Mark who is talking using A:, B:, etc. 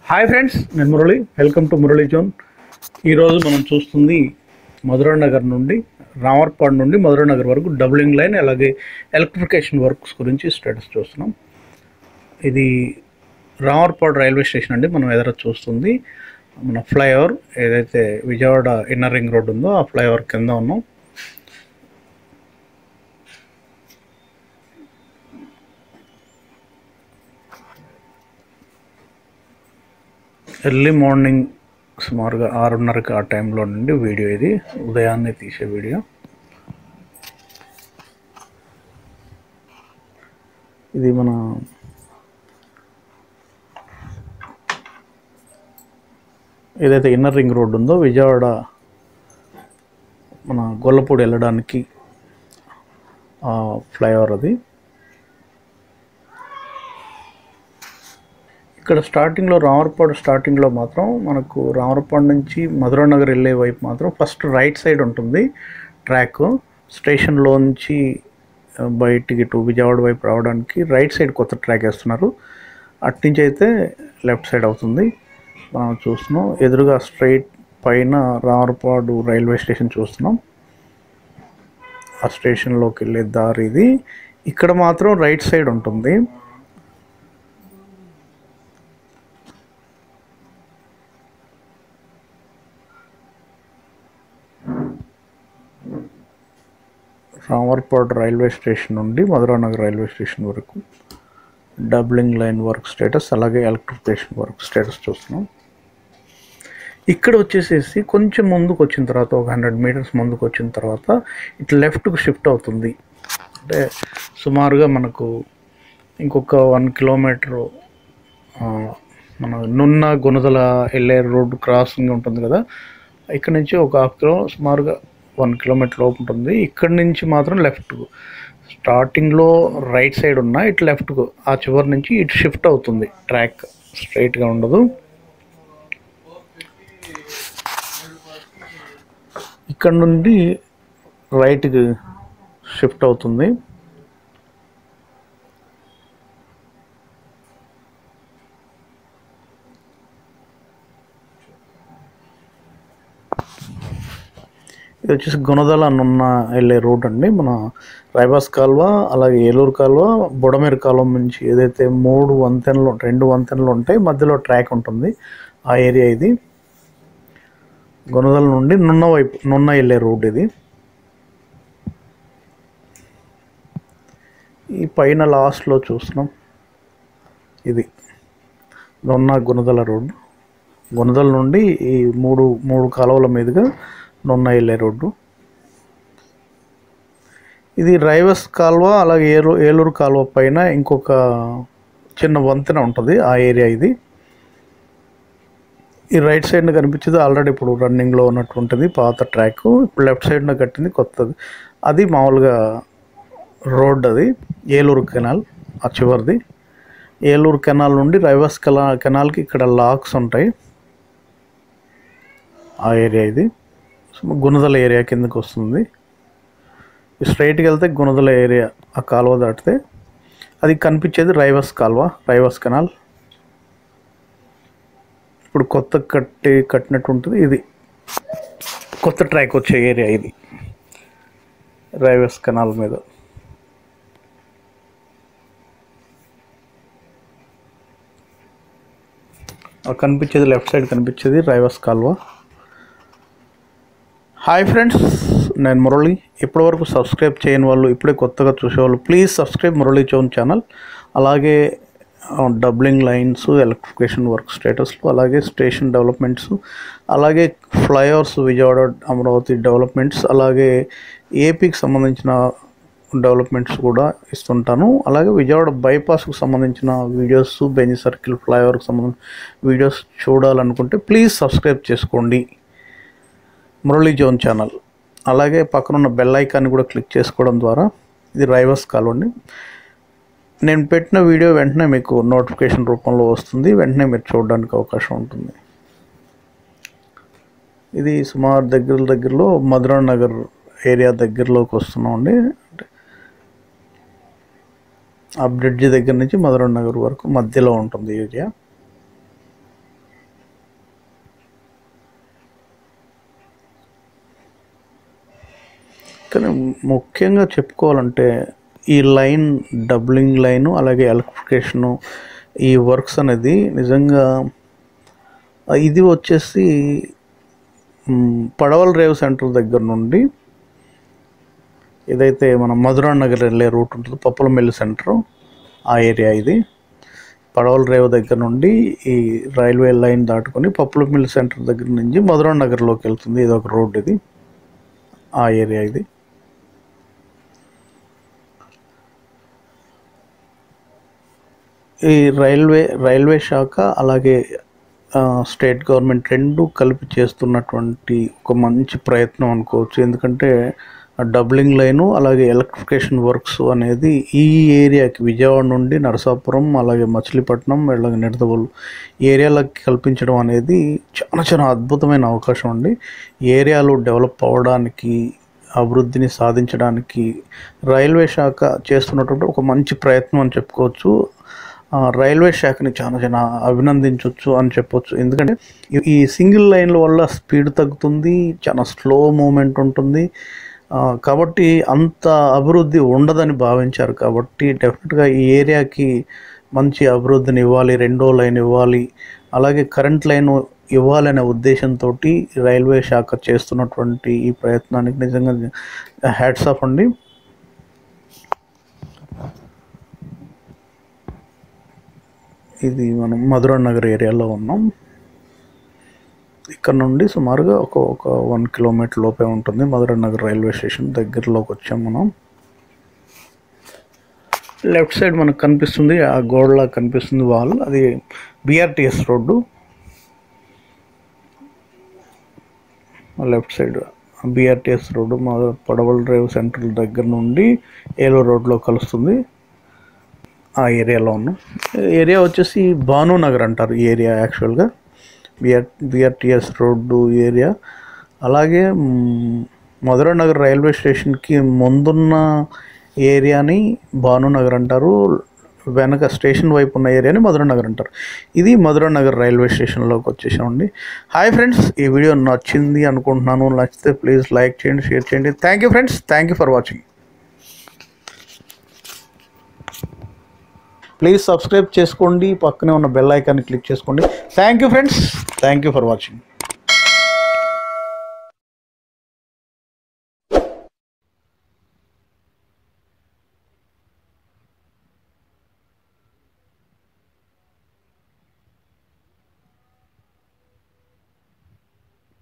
A: Hi friends, నేను Murali. Welcome to Murali zone. ఈరోజు మనం చూస్తుంది మధురా నగర్ నుండి రామర్పాడు నుండి మధురా నగర్ వరకు డబులింగ్ లైన్, అలాగే ఎలక్ట్రిఫికేషన్ వర్క్స్ గురించి స్టేటస్ చూస్తున్నాం. ఇది రామర్పాడు రైల్వే స్టేషన్ అండి. మనం ఎదురు చూస్తుంది మన ఫ్లైఓవర్, ఏదైతే విజయవాడ ఇన్నర్ రింగ్ రోడ్ ఉందో ఆ ఫ్లైఓవర్ కింద ఉన్నాం. ఎర్లీ మార్నింగ్ సుమారుగా 6:30కి ఆ టైంలో నుండి వీడియో, ఇది ఉదయాన్నే తీసే వీడియో. ఇది మన ఏదైతే ఇన్నర్ రింగ్ రోడ్ ఉందో విజయవాడ మన గొల్లపూడి వెళ్ళడానికి ఫ్లైఓవర్ అది. ఇక్కడ స్టార్టింగ్లో రామర్పాడు స్టార్టింగ్లో మాత్రం మనకు రామర్పాడు నుంచి మధురా నగర్ వెళ్ళే వైపు మాత్రం ఫస్ట్ రైట్ సైడ్ ఉంటుంది ట్రాక్. స్టేషన్లోంచి బయటికి టు విజయవాడ వైపు రావడానికి రైట్ సైడ్ కొత్త ట్రాక్ వేస్తున్నారు. అట్నుంచి అయితే లెఫ్ట్ సైడ్ అవుతుంది. మనం చూస్తున్నాం ఎదురుగా స్ట్రైట్ పైన రామర్పాడు రైల్వే స్టేషన్ చూస్తున్నాం. ఆ స్టేషన్లోకి వెళ్ళే దారి ఇది. ఇక్కడ మాత్రం రైట్ సైడ్ ఉంటుంది. రామర్పాడు రైల్వే స్టేషన్ నుండి మధురా నగర్ రైల్వే స్టేషన్ వరకు డబ్లింగ్ లైన్ వర్క్ స్టేటస్, అలాగే ఎలక్ట్రిఫికేషన్ వర్క్ స్టేటస్ చూస్తున్నాం. ఇక్కడ వచ్చేసేసి కొంచెం ముందుకు వచ్చిన తర్వాత, ఒక 100 మీటర్స్ ముందుకు వచ్చిన తర్వాత ఇట్లా లెఫ్ట్కు షిఫ్ట్ అవుతుంది. అంటే సుమారుగా మనకు ఇంకొక 1 కిలోమీటరు మన నున్న గుణదల వెళ్ళే రోడ్డు క్రాసింగ్ ఉంటుంది కదా, ఇక్కడ నుంచి ఒక 1/2 కిలో సుమారుగా 1 కిలోమీటర్ లోపు ఉంటుంది. ఇక్కడ నుంచి మాత్రం లెఫ్ట్కు స్టార్టింగ్లో రైట్ సైడ్ ఉన్న ఇటు లెఫ్ట్కు ఆ చివరి నుంచి ఇటు షిఫ్ట్ అవుతుంది. ట్రాక్ స్ట్రైట్గా ఉండదు. ఇక్కడ నుండి రైట్కి షిఫ్ట్ అవుతుంది. ఇది వచ్చేసి గుణదల నున్న వెళ్ళే రూట్ అండి. మన రైబాస్ కాలువ, అలాగే ఏలూరు కాలువ, బుడమేరు కాలువ నుంచి ఏదైతే 2 వంతెనలు ఉంటాయి, మధ్యలో ట్రాక్ ఉంటుంది, ఆ ఏరియా ఇది. గుణదల నుండి నున్న వెళ్ళే రూట్ ఇది. ఈ పైన లాస్ట్లో చూస్తున్నాం, ఇది నున్న గుణదల రోడ్డు. గుణదల నుండి ఈ మూడు కాలువల మీదుగా నున్న వెళ్ళే రోడ్డు ఇది. రైవస్ కాలువ, అలాగే ఏలూరు కాలువ పైన ఇంకొక చిన్న వంతెన ఉంటుంది, ఆ ఏరియా ఇది. ఈ రైట్ సైడ్న కనిపించేది ఆల్రెడీ ఇప్పుడు రన్నింగ్లో ఉన్నటువంటిది పాత ట్రాక్. ఇప్పుడు లెఫ్ట్ సైడ్న కట్టింది కొత్తది, అది మామూలుగా రోడ్. అది ఏలూరు కెనాల్ ఆ చివరిది. ఏలూరు కెనాల్ నుండి రైవస్ కెనాల్కి ఇక్కడ లాక్స్ ఉంటాయి, ఆ ఏరియా ఇది. గుణదల ఏరియా కిందకి వస్తుంది. స్ట్రైట్కి వెళ్తే గుణదల ఏరియా, ఆ కాలువ దాటితే అది కనిపించేది రైవస్ కాలువ, రైవస్ కెనాల్. ఇప్పుడు కొత్త కట్టినట్టు ఉంటుంది. ఇది కొత్త ట్రాక్ వచ్చే ఏరియా ఇది, రైవస్ కెనాల్ మీద. కనిపించేది లెఫ్ట్ సైడ్ కనిపించేది రైవస్ కాలువ. హాయ్ ఫ్రెండ్స్, నేను మురళి. ఇప్పటివరకు సబ్స్క్రైబ్ చేయని వాళ్ళు, ఇప్పుడే కొత్తగా చూసేవాళ్ళు please subscribe Murali zone channel. అలాగే డబ్లింగ్ లైన్స్, ఎలక్ట్రిఫికేషన్ వర్క్ స్టేటస్లు, అలాగే స్టేషన్ డెవలప్మెంట్స్, అలాగే ఫ్లైఓవర్స్, విజయవాడ అమరావతి డెవలప్మెంట్స్, అలాగే ఏపీకి సంబంధించిన డెవలప్మెంట్స్ కూడా ఇస్తుంటాను. అలాగే విజయవాడ బైపాస్కు సంబంధించిన వీడియోస్, బెంజ్ సర్కిల్ ఫ్లైఓవర్కి సంబంధించిన వీడియోస్ చూడాలనుకుంటే ప్లీజ్ సబ్స్క్రైబ్ చేసుకోండి మురళీ జోన్ ఛానల్. అలాగే పక్కనున్న బెల్ ఐకాన్ని కూడా క్లిక్ చేసుకోవడం ద్వారా, ఇది రైవస్ కాలువండి, నేను పెట్టిన వీడియో వెంటనే మీకు నోటిఫికేషన్ రూపంలో వస్తుంది, వెంటనే మీరు చూడడానికి అవకాశం ఉంటుంది. ఇది సుమారు దగ్గరలో మధురా నగర్ ఏరియా దగ్గరలోకి వస్తున్నామండి. ఆ బ్రిడ్జ్ దగ్గర నుంచి మధురా నగర్ వరకు మధ్యలో ఉంటుంది ఏరియా. కానీ ముఖ్యంగా చెప్పుకోవాలంటే ఈ లైన్ డబ్లింగ్ లైను అలాగే ఎలక్ట్రిఫికేషను ఈ వర్క్స్ అనేది నిజంగా ఇది వచ్చేసి పడవల్ రేవ్ సెంటర్ దగ్గర నుండి ఏదైతే మన మధురా నగర్ వెళ్ళే రూట్ ఉంటుందో పప్పులమిల్లి సెంటరు ఆ ఏరియా ఇది. పడవల్ రేవ్ దగ్గర నుండి ఈ రైల్వే లైన్ దాటుకొని పప్పులమిల్లి సెంటర్ దగ్గర నుంచి మధురా నగర్లోకి వెళ్తుంది. ఇది ఒక రోడ్, ఇది ఆ ఏరియా ఇది. ఈ రైల్వే శాఖ అలాగే స్టేట్ గవర్నమెంట్ రెండు కలిపి చేస్తున్నటువంటి ఒక మంచి ప్రయత్నం అనుకోవచ్చు. ఎందుకంటే డబ్లింగ్ లైను అలాగే ఎలక్ట్రిఫికేషన్ వర్క్స్ అనేది ఈ ఏరియాకి విజయవాడ నుండి నరసాపురం అలాగే మచిలీపట్నం అలాగే నిడదవోలు ఏరియాలకి కల్పించడం అనేది చాలా అద్భుతమైన అవకాశం అండి. ఏరియాలు డెవలప్ అవ్వడానికి, అభివృద్ధిని సాధించడానికి రైల్వే శాఖ చేస్తున్నటువంటి ఒక మంచి ప్రయత్నం అని చెప్పుకోవచ్చు. రైల్వే శాఖని చాలా అభినందించవచ్చు అని చెప్పొచ్చు. ఎందుకంటే ఈ సింగిల్ లైన్ల వల్ల స్పీడ్ తగ్గుతుంది, చాలా స్లో మూమెంట్ ఉంటుంది. కాబట్టి అంత అభివృద్ధి ఉండదని భావించారు. కాబట్టి డెఫినెట్గా ఈ ఏరియాకి మంచి అభివృద్ధిని ఇవ్వాలి, రెండో లైన్ ఇవ్వాలి, అలాగే కరెంట్ లైన్ ఇవ్వాలనే ఉద్దేశంతో రైల్వే శాఖ చేస్తున్నటువంటి ఈ ప్రయత్నానికి నిజంగా హ్యాట్స్ ఆఫ్ అండి. ఇది మనం మధురా నగర్ ఏరియాలో ఉన్నాం. ఇక్కడ నుండి సుమారుగా ఒక 1 కిలోమీటర్ లోపే ఉంటుంది మధురా నగర్ రైల్వే స్టేషన్. దగ్గరలోకి వచ్చాం మనం. లెఫ్ట్ సైడ్ మనకు కనిపిస్తుంది, ఆ గోడలా కనిపిస్తుంది వాల్, అది BRTS road. Left side BRTS road పడవల్ రేవ్ సెంటర్ దగ్గర నుండి ఏలూరు రోడ్లో కలుస్తుంది. ఆ ఏరియాలో ఉన్నాం. ఏరియా వచ్చేసి భానునగర్ అంటారు ఈ ఏరియా యాక్చువల్గా, బిఆర్టీఎస్ రోడ్డు ఏరియా. అలాగే మధురా నగర్ రైల్వే స్టేషన్కి ముందున్న ఏరియాని భానునగర్ అంటారు, వెనక స్టేషన్ వైపు ఉన్న ఏరియాని మధురా నగర్ అంటారు. ఇది మధురా నగర్ రైల్వే స్టేషన్లోకి వచ్చేసామండి. హాయ్ ఫ్రెండ్స్, ఈ వీడియో నచ్చింది అనుకుంటున్నాను. నచ్చితే ప్లీజ్ లైక్ చేయండి, షేర్ చేయండి. Thank you friends, thank you for watching. Please subscribe చేసుకోండి, పక్కనే ఉన్న బెల్ ఐకాన్ని క్లిక్ చేసుకోండి. Thank you friends, thank you for watching.